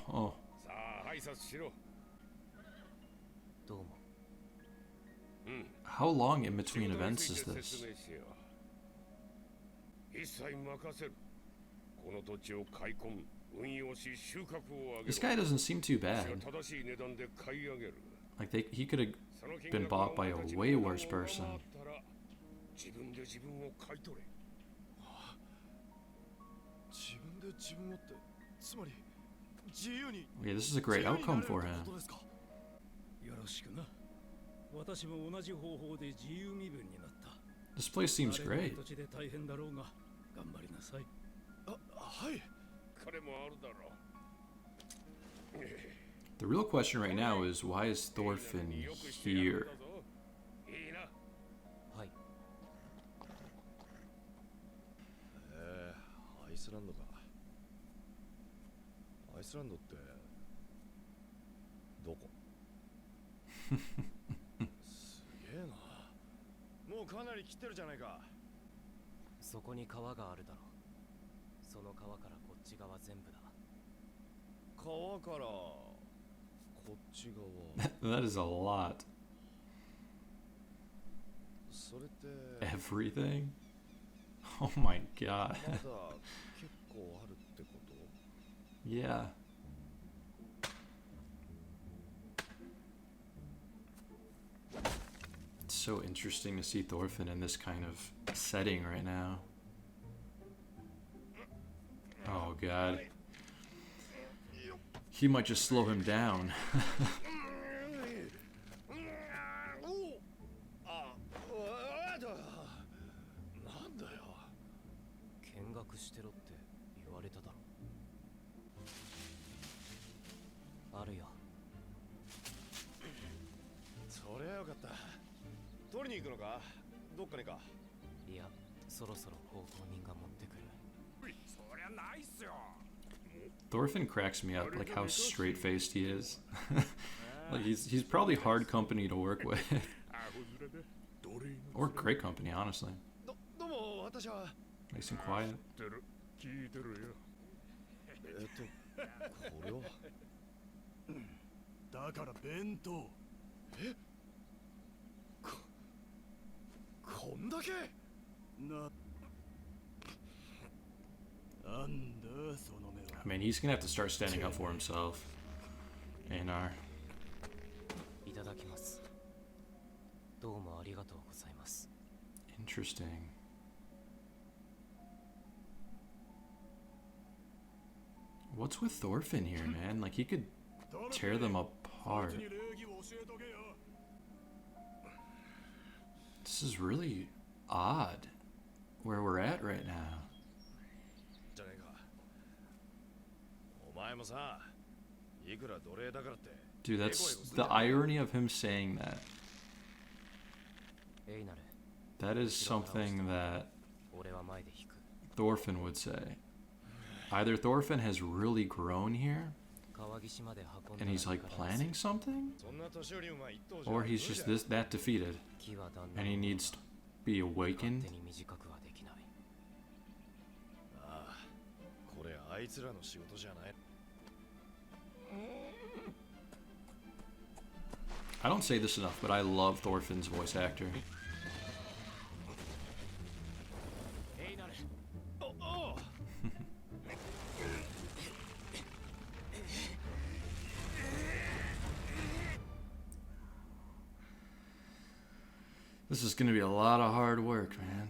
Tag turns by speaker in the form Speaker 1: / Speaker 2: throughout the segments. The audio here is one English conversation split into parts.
Speaker 1: Oh. How long in between events is this? This guy doesn't seem too bad. Like he could have been bought by a way worse person. Yeah, this is a great outcome for him. This place seems great. The real question right now is, why is Thorfinn here? That is a lot. Everything? Oh my god. Yeah. It's so interesting to see Thorfinn in this kind of setting right now. Oh god. He might just slow him down. Thorfinn cracks me up, like how straight-faced he is. Like he's probably hard company to work with. Or great company, honestly. Nice and quiet. I mean, he's gonna have to start standing up for himself. Einar. Interesting. What's with Thorfinn here, man? Like, he could tear them apart. This is really odd where we're at right now. Dude, that's the irony of him saying that. That is something that Thorfinn would say. Either Thorfinn has really grown here, and he's like planning something, or he's just that defeated, and he needs to be awakened. I don't say this enough, but I love Thorfinn's voice actor. This is gonna be a lot of hard work, man.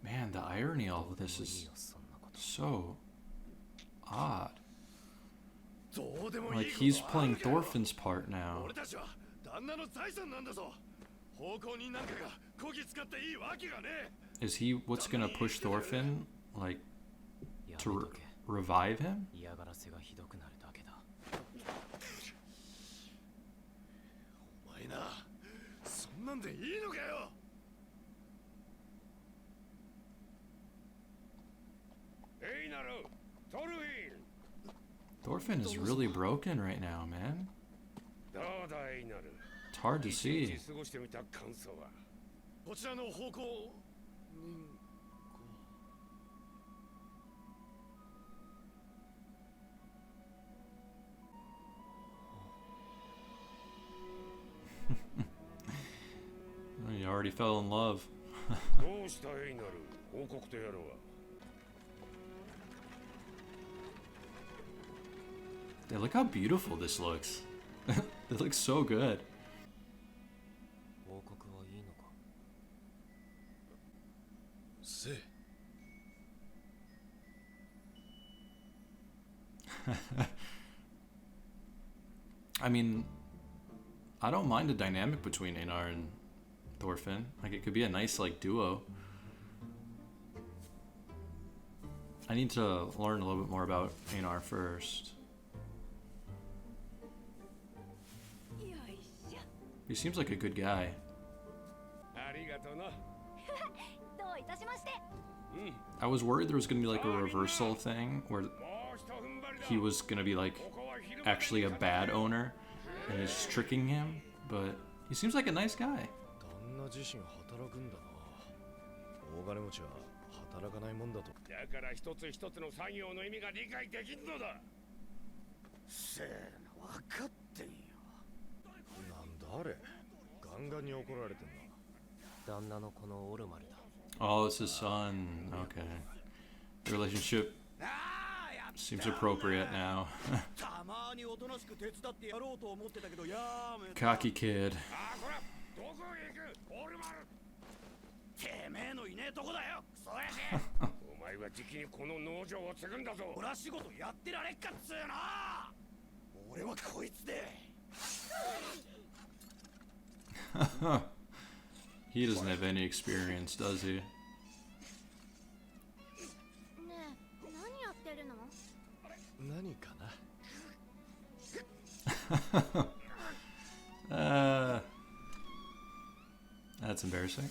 Speaker 1: Man, the irony of all of this is so odd. Like, he's playing Thorfinn's part now. Is he what's gonna push Thorfinn, like, to revive him? Thorfinn is really broken right now, man. It's hard to see. You already fell in love. Hey, look how beautiful this looks. It looks so good. I mean, I don't mind a dynamic between Einar and Thorfinn. Like, it could be a nice, like, duo. I need to learn a little bit more about Einar first. He seems like a good guy. I was worried there was going to be like a reversal thing where he was going to be like actually a bad owner and he's just tricking him, but he seems like a nice guy. Oh, it's his son. Okay. The relationship seems appropriate now. Cocky kid. He doesn't have any experience, does he? That's embarrassing.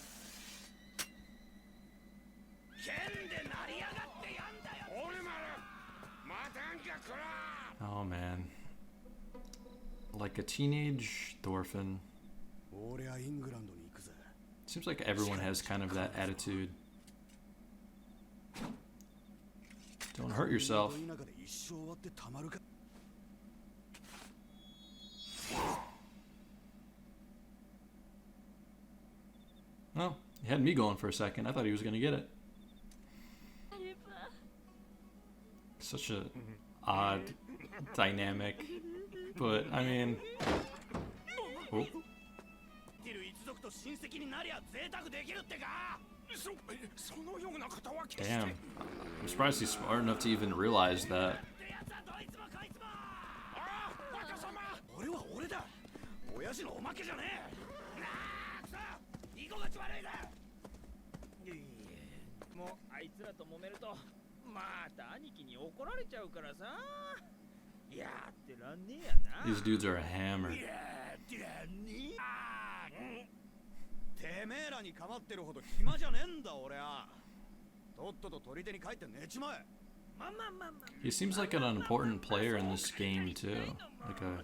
Speaker 1: Oh man. Like a teenage Thorfinn. Seems like everyone has kind of that attitude. Don't hurt yourself. Well, he had me going for a second. I thought he was going to get it. Such a odd dynamic. But, I mean... Oh. Damn. I'm surprised he's smart enough to even realize that. These dudes are a hammer. He seems like an important player in this game too. Like a...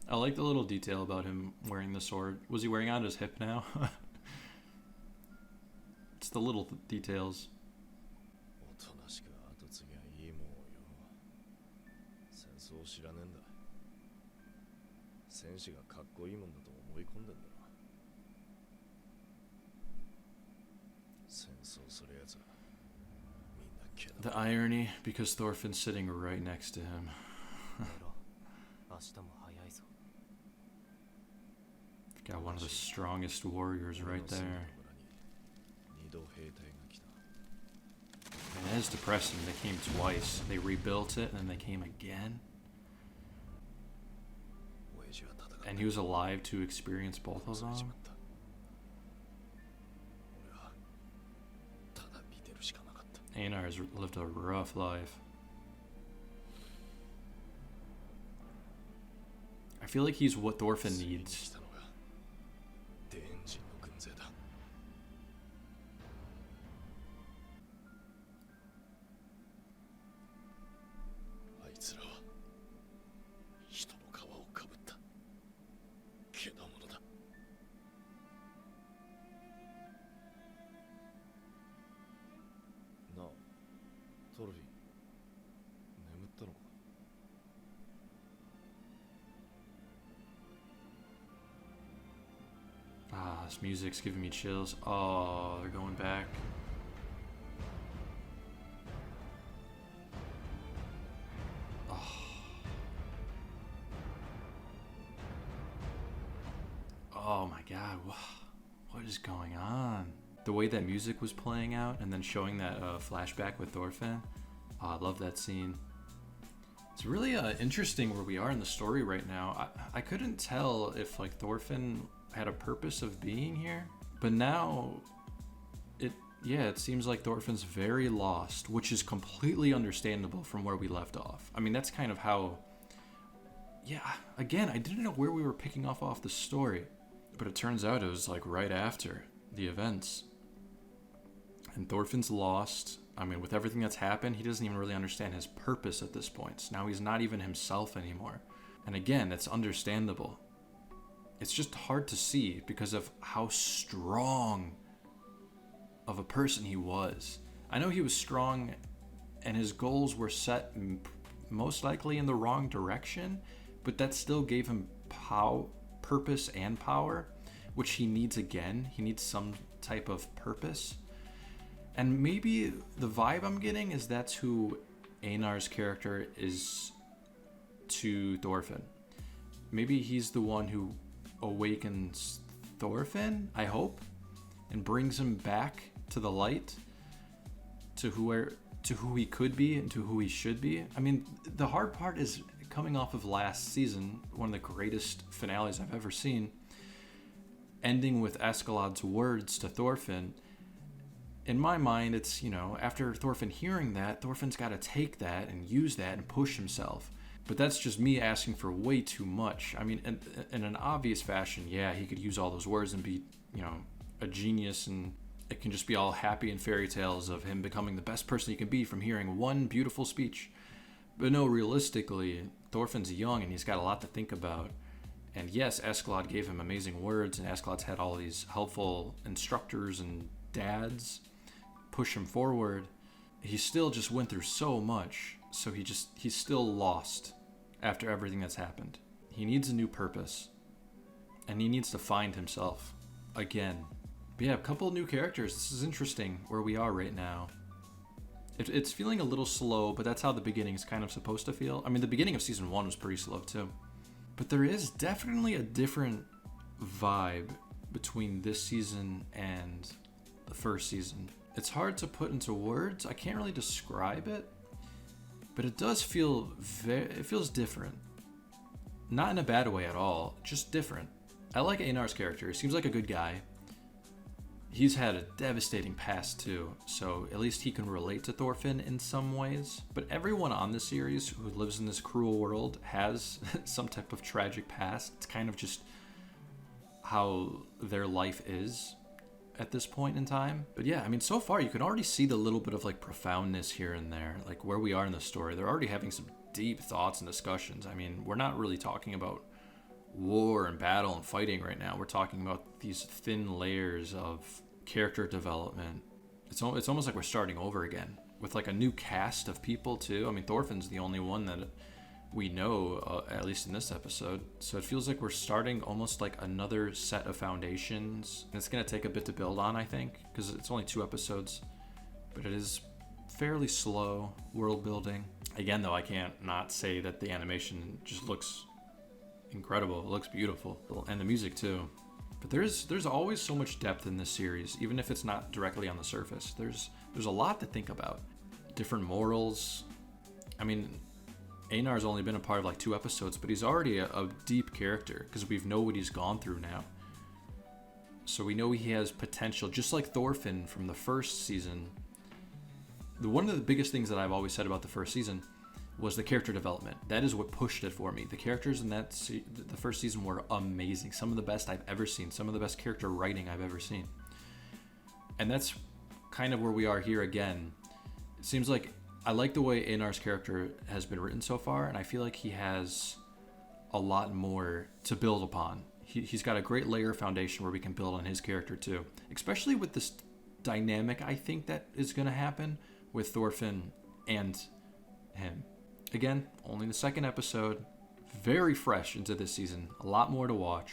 Speaker 1: I like the little detail about him wearing the sword. Was he wearing it on his hip now? It's the little details. The irony, because Thorfinn's sitting right next to him. Got one of the strongest warriors right there. And it is depressing. They came twice. They rebuilt it, and then they came again. And he was alive to experience both of them. Einar has lived a rough life. I feel like he's what Thorfinn needs. Ah, this music's giving me chills. Oh, they're going back. Oh my god, what is going on? The way that music was playing out and then showing that flashback with Thorfinn. Oh, I love that scene. It's really interesting where we are in the story right now. I couldn't tell if like Thorfinn had a purpose of being here, but now it seems like Thorfinn's very lost, which is completely understandable from where we left off. I mean, that's kind of how, again, I didn't know where we were picking off the story, but it turns out it was like right after the events. And Thorfinn's lost. I mean, with everything that's happened, he doesn't even really understand his purpose at this point. So now he's not even himself anymore. And again, that's understandable. It's just hard to see because of how strong of a person he was. I know he was strong and his goals were set most likely in the wrong direction, but that still gave him purpose and power, which he needs again. He needs some type of purpose. And maybe the vibe I'm getting is that's who Einar's character is to Thorfinn. Maybe he's the one who awakens Thorfinn, I hope, and brings him back to the light, to who he could be and to who he should be. I mean, the hard part is coming off of last season, one of the greatest finales I've ever seen, ending with Askeladd's words to Thorfinn. In my mind, it's, after Thorfinn hearing that, Thorfinn's got to take that and use that and push himself. But that's just me asking for way too much. I mean, in an obvious fashion, yeah, he could use all those words and be, a genius, and it can just be all happy and fairy tales of him becoming the best person he can be from hearing one beautiful speech. But no, realistically, Thorfinn's young and he's got a lot to think about. And yes, Askeladd gave him amazing words, and Askeladd's had all these helpful instructors and dads push him forward. He still just went through so much, so he's still lost after everything that's happened. He needs a new purpose, and he needs to find himself again. But yeah, a couple of new characters. This is interesting where we are right now. It's feeling a little slow, but that's how the beginning is kind of supposed to feel. I mean, the beginning of season 1 was pretty slow too. But there is definitely a different vibe between this season and the first season. It's hard to put into words. I can't really describe it, but it does feel it feels different. Not in a bad way at all, just different. I like Einar's character. He seems like a good guy. He's had a devastating past too, so at least he can relate to Thorfinn in some ways. But everyone on this series who lives in this cruel world has some type of tragic past. It's kind of just how their life is at this point in time. But yeah, I mean, so far you can already see the little bit of like profoundness here and there, like where we are in the story. They're already having some deep thoughts and discussions. I mean, we're not really talking about war and battle and fighting right now. We're talking about these thin layers of character development. It's almost like we're starting over again with like a new cast of people too. I mean, Thorfinn's the only one that we know, at least in this episode. So it feels like we're starting almost like another set of foundations. And it's going to take a bit to build on, I think, because it's only 2 episodes. But it is fairly slow world building. Again, though, I can't not say that the animation just looks incredible. It looks beautiful. And the music, too. But there's always so much depth in this series, even if it's not directly on the surface. There's a lot to think about. Different morals. I mean, Einar's only been a part of like 2 episodes, but he's already a deep character because we know what he's gone through now. So we know he has potential, just like Thorfinn from the first season. one of the biggest things that I've always said about the first season was the character development. That is what pushed it for me. The characters in the first season were amazing. Some of the best I've ever seen. Some of the best character writing I've ever seen. And that's kind of where we are here again. It seems like I like the way Einar's character has been written so far, and I feel like he has a lot more to build upon. He's got a great layer foundation where we can build on his character too, especially with this dynamic I think that is going to happen with Thorfinn and him. Again, only the second episode, very fresh into this season, a lot more to watch.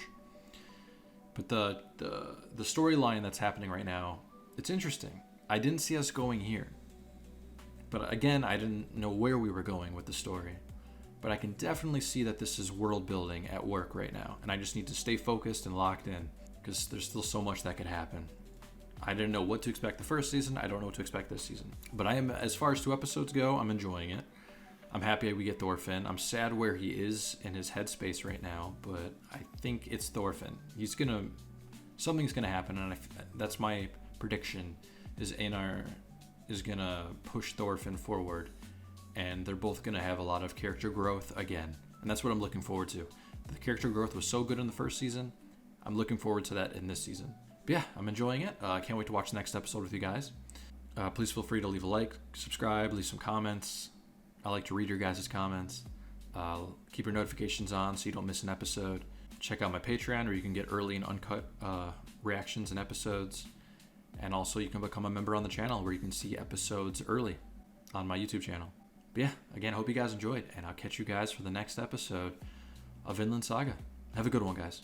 Speaker 1: But the storyline that's happening right now, it's interesting. I didn't see us going here. But again, I didn't know where we were going with the story. But I can definitely see that this is world building at work right now. And I just need to stay focused and locked in, because there's still so much that could happen. I didn't know what to expect the first season. I don't know what to expect this season. But I am, as far as 2 episodes go, I'm enjoying it. I'm happy we get Thorfinn. I'm sad where he is in his headspace right now, but I think it's Thorfinn. Something's gonna happen, and that's my prediction. Is Einar is gonna push Thorfinn forward, and they're both gonna have a lot of character growth again, and that's what I'm looking forward to. The character growth was so good in the first season. I'm looking forward to that in this season. But yeah, I'm enjoying it. I can't wait to watch the next episode with you guys. Please feel free to leave a like, subscribe, leave some comments. I like to read your guys' comments. Keep your notifications on so you don't miss an episode. Check out my Patreon where you can get early and uncut reactions and episodes. And also you can become a member on the channel where you can see episodes early on my YouTube channel. But yeah, again, I hope you guys enjoyed, and I'll catch you guys for the next episode of Vinland Saga. Have a good one, guys.